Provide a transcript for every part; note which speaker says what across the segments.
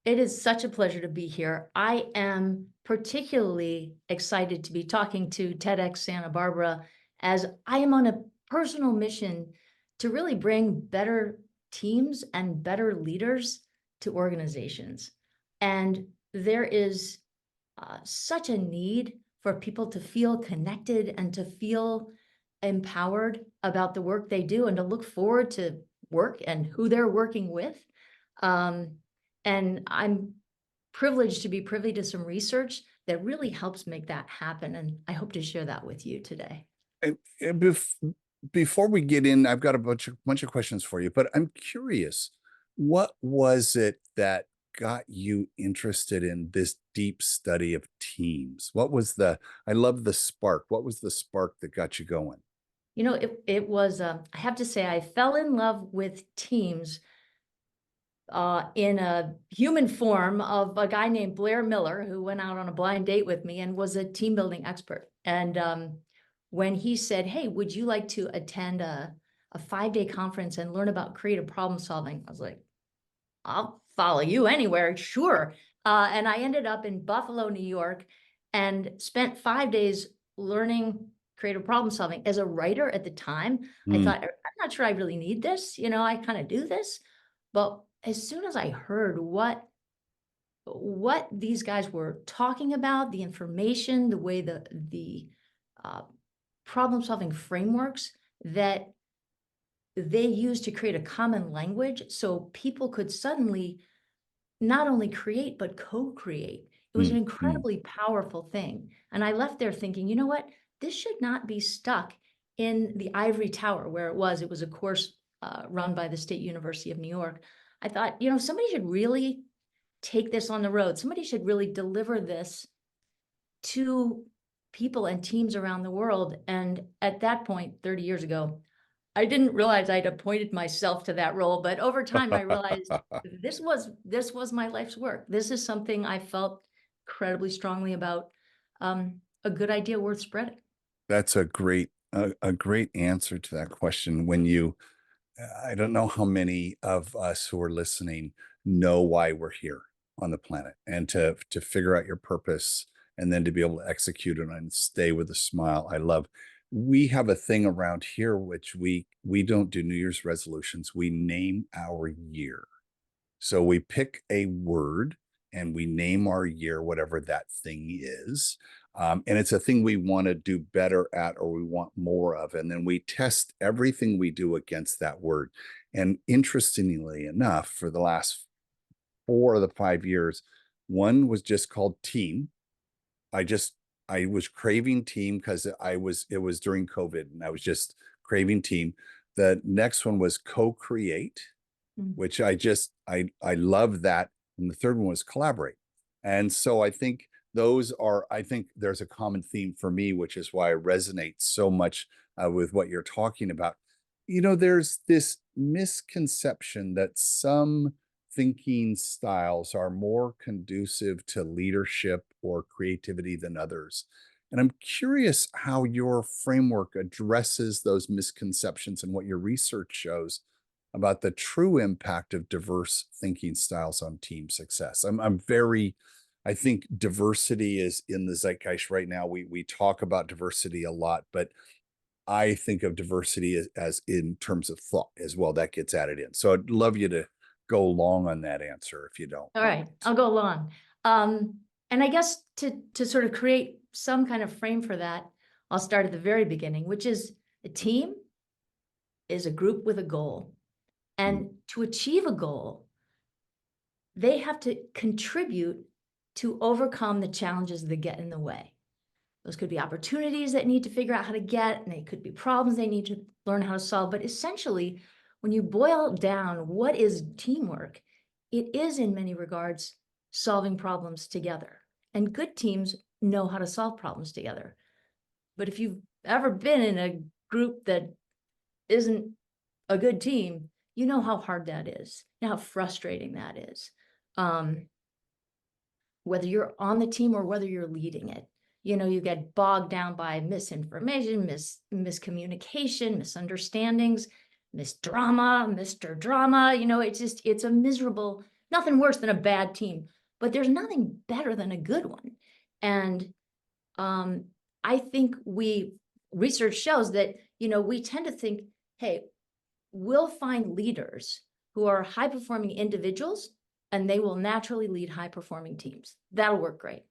Speaker 1: It is such a pleasure to be here. I am particularly excited to be talking to TEDx Santa Barbara as I am on a personal mission to really bring better teams and better leaders to organizations. And there is such a need for people to feel connected and to feel empowered about the work they do and to look forward to work and who they're working with. Um, and I'm privileged to be privy to some research that really helps make that happen. And I hope to share that with you today.
Speaker 2: Before we get in, I've got a bunch of questions for you, but I'm curious, what was it that got you interested in this deep study of teams? I love the spark. What was the spark that got you going?
Speaker 1: You know, it was, I have to say, I fell in love with teams in a human form of a guy named Blair Miller, who went out on a blind date with me and was a team building expert. And when he said, "Hey, would you like to attend a 5-day conference and learn about creative problem solving?" I was like, "I'll follow you anywhere, sure." And I ended up in Buffalo, New York, and spent 5 days learning creative problem solving. As a writer at the time, I
Speaker 2: Mm,
Speaker 1: thought, I'm not sure I really need this. You know, I kind of do this. But as soon as I heard what these guys were talking about, the information, the way the uh, problem solving frameworks that they used to create a common language so people could suddenly not only create, but co-create. It was an
Speaker 2: mm, mm,
Speaker 1: incredibly powerful thing. And I left there thinking, you know what? This should not be stuck in the ivory tower where it was. It was a course run by the State University of New York. I thought, you know, somebody should really take this on the road. Somebody should really deliver this to people and teams around the world. And at that point, 30 years ago, I didn't realize I'd appointed myself to that role, but over time I realized this was my life's work. This is something I felt incredibly strongly about, a good idea worth spreading.
Speaker 2: That's a great answer to that question. I don't know how many of us who are listening know why we're here on the planet, and to figure out your purpose and then to be able to execute it and stay with a smile. I love. We have a thing around here which we don't do New Year's resolutions. We name our year. So we pick a word and we name our year, whatever that thing is. And it's a thing we want to do better at or we want more of. And then we test everything we do against that word. And interestingly enough, for the last 4 of the 5 years, one was just called team. I was craving team because it was during COVID and I was just craving team. The next one was co-create,
Speaker 1: Mm.
Speaker 2: which I love that. And the third one was collaborate. And so I think there's a common theme for me, which is why I resonate so much with what you're talking about. You know, there's this misconception that some thinking styles are more conducive to leadership or creativity than others. And I'm curious how your framework addresses those misconceptions and what your research shows about the true impact of diverse thinking styles on team success. I think diversity is in the zeitgeist right now. We talk about diversity a lot, but I think of diversity as in terms of thought as well. That gets added in. So I'd love you to go long on that answer if you don't
Speaker 1: All right,
Speaker 2: mind.
Speaker 1: I'll go along. And I guess to sort of create some kind of frame for that, I'll start at the very beginning, which is a team is a group with a goal.
Speaker 2: Mm,
Speaker 1: And to achieve a goal, they have to contribute to overcome the challenges that get in the way. Those could be opportunities that need to figure out how to get, and they could be problems they need to learn how to solve. But essentially, when you boil down what is teamwork, it is in many regards solving problems together. And good teams know how to solve problems together. But if you've ever been in a group that isn't a good team, you know how hard that is, you know how frustrating that is. Um, whether you're on the team or whether you're leading it. You know, you get bogged down by misinformation, miscommunication, misunderstandings, Miss Drama, Mr. Drama. You know, it's a miserable, nothing worse than a bad team, but there's nothing better than a good one. And I think research shows that, we tend to think, hey, we'll find leaders who are high performing individuals and they will naturally lead high performing teams. That'll work great.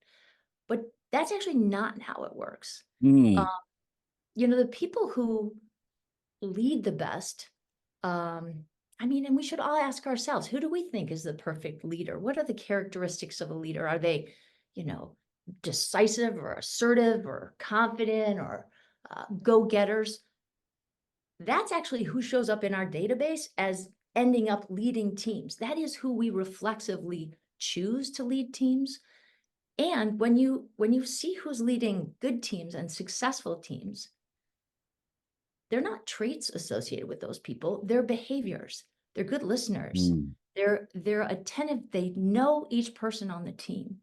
Speaker 1: But that's actually not how it works.
Speaker 2: Mm,
Speaker 1: The people who lead the best, and we should all ask ourselves, who do we think is the perfect leader? What are the characteristics of a leader? Are they, decisive or assertive or confident or go-getters? That's actually who shows up in our database as ending up leading teams. That is who we reflexively choose to lead teams. And when you see who's leading good teams and successful teams, they're not traits associated with those people. They're behaviors. They're good listeners.
Speaker 2: mm,
Speaker 1: They're attentive. They know each person on the team.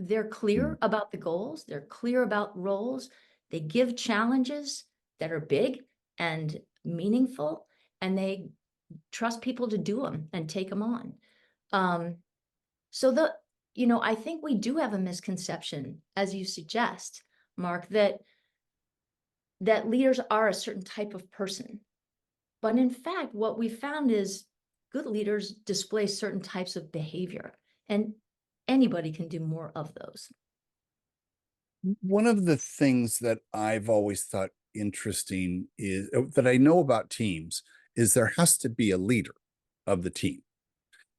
Speaker 1: They're clear
Speaker 2: mm,
Speaker 1: about the goals. They're clear about roles. They give challenges that are big and meaningful, and they trust people to do them and take them on. So I think we do have a misconception, as you suggest, Mark, that leaders are a certain type of person. But in fact, what we found is good leaders display certain types of behavior, and anybody can do more of those.
Speaker 2: One of the things that I've always thought interesting is that I know about teams is there has to be a leader of the team,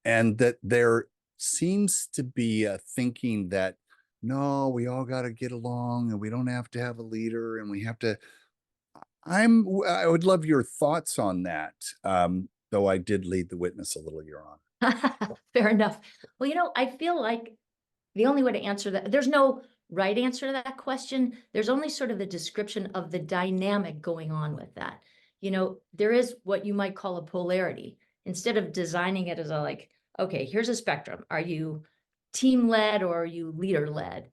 Speaker 2: and that there seems to be a thinking that no, we all got to get along and we don't have to have a leader and we have to. I would love your thoughts on that. Though I did lead the witness a little, Your Honor.
Speaker 1: Fair enough. Well, I feel like the only way to answer that, there's no right answer to that question. There's only sort of the description of the dynamic going on with that. There is what you might call a polarity. Instead of designing it as okay, here's a spectrum. Are you team led or are you leader led?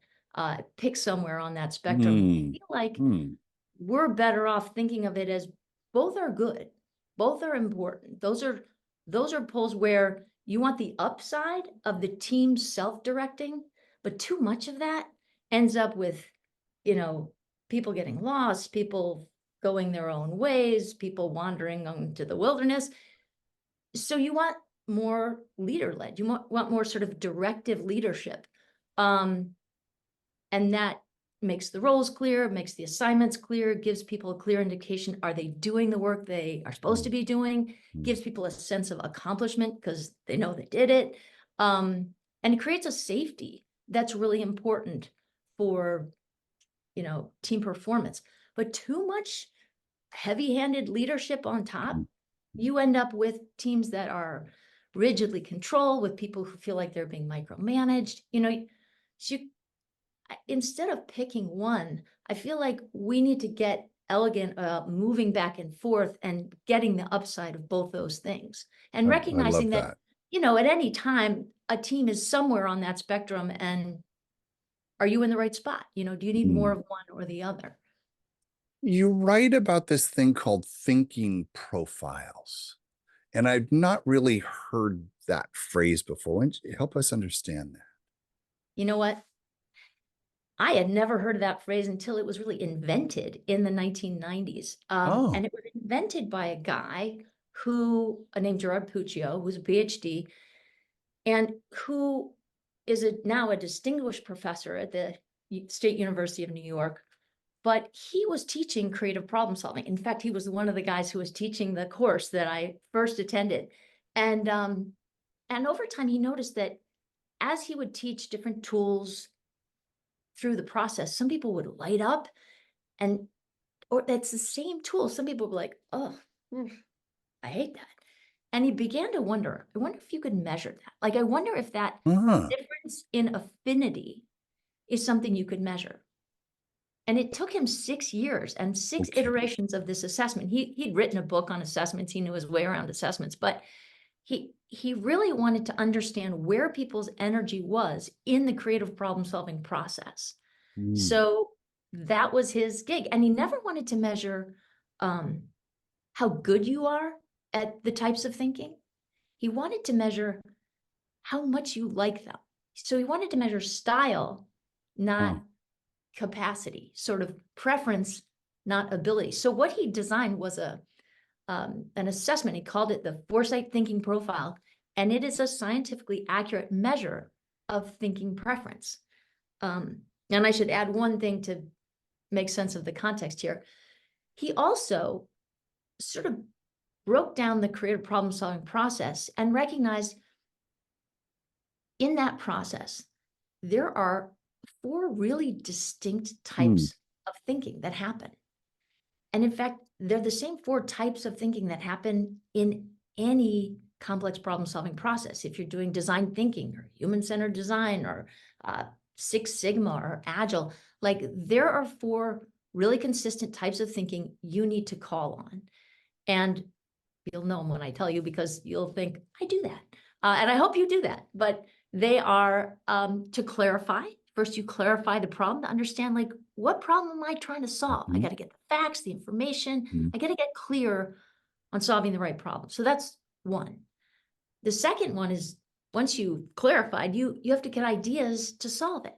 Speaker 1: Pick somewhere on that spectrum. I
Speaker 2: Hmm.
Speaker 1: feel like
Speaker 2: Hmm.
Speaker 1: we're better off thinking of it as both are good, both are important. Those are poles where you want the upside of the team self-directing, but too much of that ends up with, people getting lost, people going their own ways, people wandering into the wilderness. So you want more leader-led, you want more sort of directive leadership. And that makes the roles clear, makes the assignments clear, gives people a clear indication, are they doing the work they are supposed to be doing,
Speaker 2: Hmm.
Speaker 1: gives people a sense of accomplishment because they know they did it. And it creates a safety that's really important for, team performance. But too much heavy-handed leadership on top, you end up with teams that are rigidly controlled, with people who feel like they're being micromanaged. So instead of picking one, I feel like we need to get elegant about moving back and forth and getting the upside of both those things, and
Speaker 2: I
Speaker 1: recognizing
Speaker 2: love
Speaker 1: that,
Speaker 2: that.
Speaker 1: at any time, a team is somewhere on that spectrum. And are you in the right spot? Do you need more
Speaker 2: Hmm.
Speaker 1: of one or the other?
Speaker 2: You write about this thing called thinking profiles, and I've not really heard that phrase before. Why don't you help us understand that?
Speaker 1: You know what? I had never heard of that phrase until it was really invented in the 1990s. And
Speaker 2: Oh,
Speaker 1: it was invented by a guy named Gerard Puccio, who's a PhD, and who is now a distinguished professor at the State University of New York. But he was teaching creative problem solving. In fact, he was one of the guys who was teaching the course that I first attended. And over time, he noticed that as he would teach different tools through the process, some people would light up, or that's the same tool. Some people were like, oh, I hate that. And he began to wonder, I wonder if you could measure that. I wonder if that
Speaker 2: uh-huh.
Speaker 1: difference in affinity is something you could measure. And it took him 6 years and six
Speaker 2: Okay.
Speaker 1: iterations of this assessment. He'd written a book on assessments. He knew his way around assessments, but he really wanted to understand where people's energy was in the creative problem solving process.
Speaker 2: Mm,
Speaker 1: So that was his gig. And he never wanted to measure how good you are at the types of thinking. He wanted to measure how much you like them. So he wanted to measure style, not
Speaker 2: Huh.
Speaker 1: capacity, sort of preference, not ability. So what he designed was an assessment. He called it the Foresight Thinking Profile, and it is a scientifically accurate measure of thinking preference. And I should add one thing to make sense of the context here. He also sort of broke down the creative problem solving process and recognized in that process, there are four really distinct
Speaker 2: Hmm.
Speaker 1: types of thinking that happen. And in fact, they're the same four types of thinking that happen in any complex problem solving process. If you're doing design thinking or human centered design or Six Sigma or Agile, like there are four really consistent types of thinking you need to call on. And you'll know them when I tell you because you'll think, I do that. And I hope you do that. But they are to clarify. First, you clarify the problem to understand, like, what problem am I trying to solve? I
Speaker 2: Mhm.
Speaker 1: got to get the facts, the information.
Speaker 2: Mhm.
Speaker 1: I got to get clear on solving the right problem. So that's one. The second one is once you've clarified, you have to get ideas to solve it.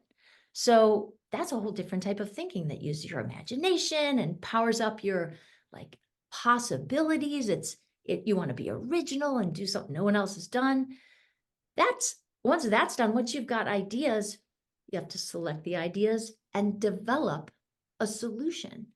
Speaker 1: So that's a whole different type of thinking that uses your imagination and powers up your like possibilities. You want to be original and do something no one else has done. That's once that's done, once you've got ideas, you have to select the ideas and develop a solution,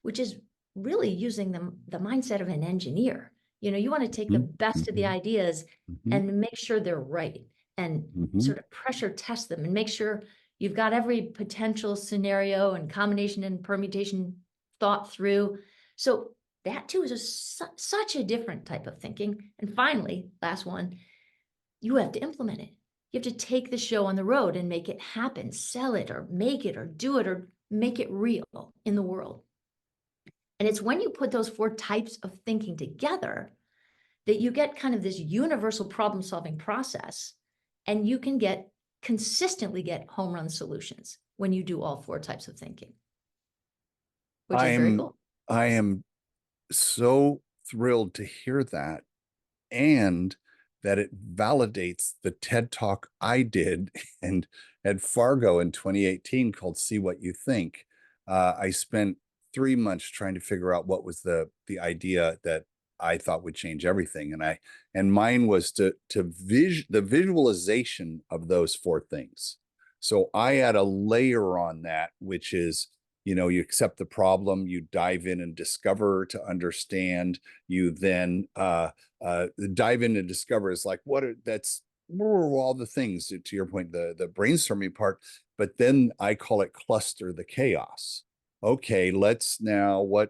Speaker 1: which is really using the mindset of an engineer. You want to take the
Speaker 2: Mhm.
Speaker 1: best of the
Speaker 2: Mhm.
Speaker 1: ideas
Speaker 2: Mhm.
Speaker 1: and make sure they're right and
Speaker 2: Mhm.
Speaker 1: sort of pressure test them and make sure you've got every potential scenario and combination and permutation thought through. So that too is such a different type of thinking. And finally, last one, you have to implement it. You have to take the show on the road and make it happen, sell it or make it or do it or make it real in the world. And it's when you put those four types of thinking together that you get kind of this universal problem solving process and you can consistently get home run solutions when you do all four types of thinking, which is very
Speaker 2: I'm
Speaker 1: cool.
Speaker 2: I am so thrilled to hear that, and that it validates the TED Talk I did and at Fargo in 2018 called "See What You Think." I spent 3 months trying to figure out what was the idea that I thought would change everything, and mine was the visualization of those 4 things. So I add a layer on that, which is, you accept the problem, you dive in and discover to understand, you then dive in and discover is like what are all the things to your point, the brainstorming part, but then I call it cluster the chaos. Okay, let's now where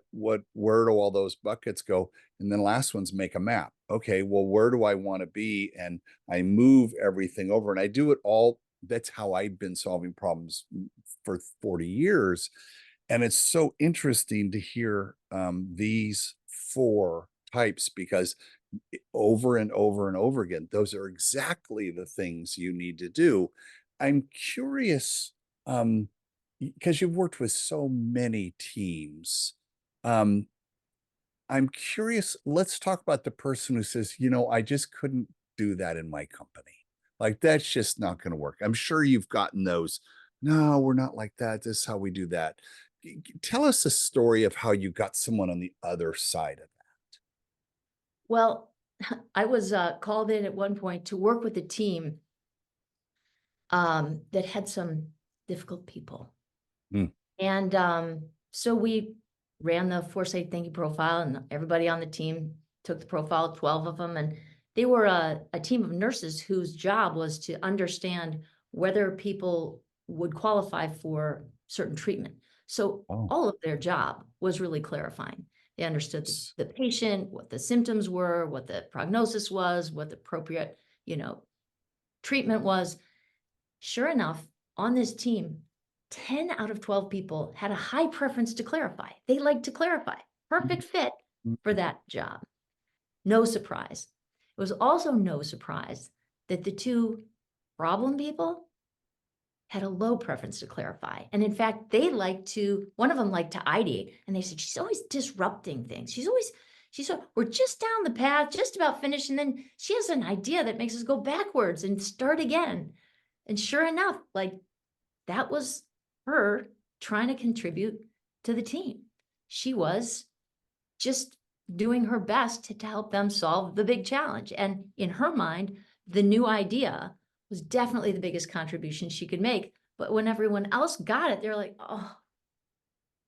Speaker 2: do all those buckets go? And then last one's make a map. Okay, well, where do I want to be? And I move everything over and I do it all. That's how I've been solving problems for 40 years. And it's so interesting to hear these 4 types because over and over and over again, those are exactly the things you need to do. I'm curious, because you've worked with so many teams. Um, I'm curious, let's talk about the person who says, I just couldn't do that in my company. Like, that's just not going to work. I'm sure you've gotten those. No, we're not like that. This is how we do that. Tell us a story of how you got someone on the other side of
Speaker 1: Well, I was called in at one point to work with a team that had some difficult people.
Speaker 2: that. Hmm.
Speaker 1: And so we ran the foresight thinking profile, and everybody on the team took the profile, 12 of them. And they were a team of nurses whose job was to understand whether people would qualify for certain treatment. So
Speaker 2: Oh,
Speaker 1: all of their job was really clarifying. They understood the patient, what the symptoms were, what the prognosis was, what the appropriate, treatment was. Sure enough, on this team, 10 out of 12 people had a high preference to clarify. They like to clarify. Perfect fit for that job. No surprise. It was also no surprise that the two problem people had a low preference to clarify. And in fact, one of them liked to ideate. And they said, she's always disrupting things. She said, we're just down the path, just about finished. And then she has an idea that makes us go backwards and start again. And sure enough, like that was her trying to contribute to the team. She was just doing her best to help them solve the big challenge. And in her mind, the new idea was definitely the biggest contribution she could make. But when everyone else got it, they're like, oh,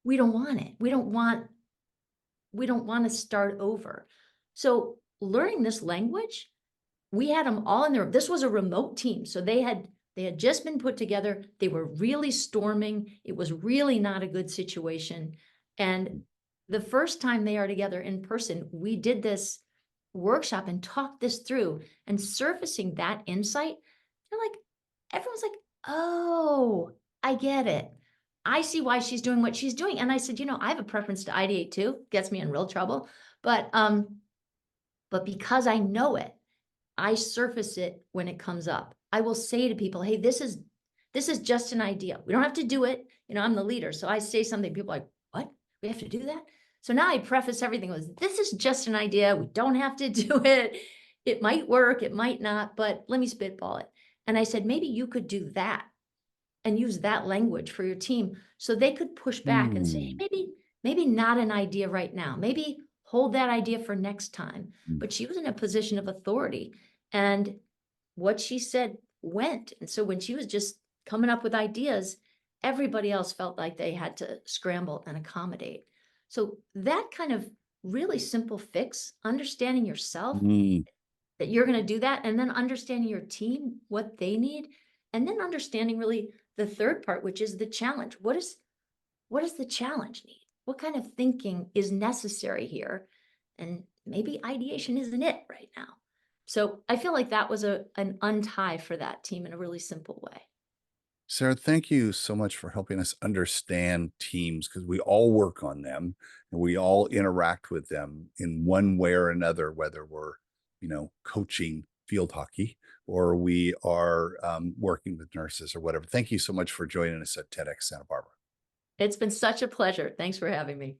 Speaker 1: we don't want it. We don't want to start over. So learning this language, we had them all in there. This was a remote team. So they had just been put together. They were really storming. It was really not a good situation. And the first time they are together in person, we did this workshop and talked this through and surfacing that insight. They're like, everyone's like, oh, I get it. I see why she's doing what she's doing. And I said, I have a preference to ideate too. Gets me in real trouble. But because I know it, I surface it when it comes up. I will say to people, hey, this is just an idea. We don't have to do it. I'm the leader. So I say something, people are like, what? We have to do that? So now I preface everything with, this is just an idea. We don't have to do it. It might work, it might not, but let me spitball it. And I said, maybe you could do that and use that language for your team so they could push back and say, hey,
Speaker 2: Mm,
Speaker 1: maybe not an idea right now. Maybe hold that idea for next time.
Speaker 2: mm,
Speaker 1: But she was in a position of authority and what she said went. And so when she was just coming up with ideas, everybody else felt like they had to scramble and accommodate. So that kind of really simple fix, understanding yourself
Speaker 2: mm,
Speaker 1: that you're going to do that, and then understanding your team, what they need, and then understanding really the third part, which is the challenge. What does the challenge need? What kind of thinking is necessary here? And maybe ideation isn't it right now. So I feel like that was an untie for that team in a really simple way.
Speaker 2: Sarah, thank you so much for helping us understand teams because we all work on them and we all interact with them in one way or another, whether we're, coaching field hockey or we are working with nurses or whatever. Thank you so much for joining us at TEDx Santa Barbara.
Speaker 1: It's been such a pleasure. Thanks for having me.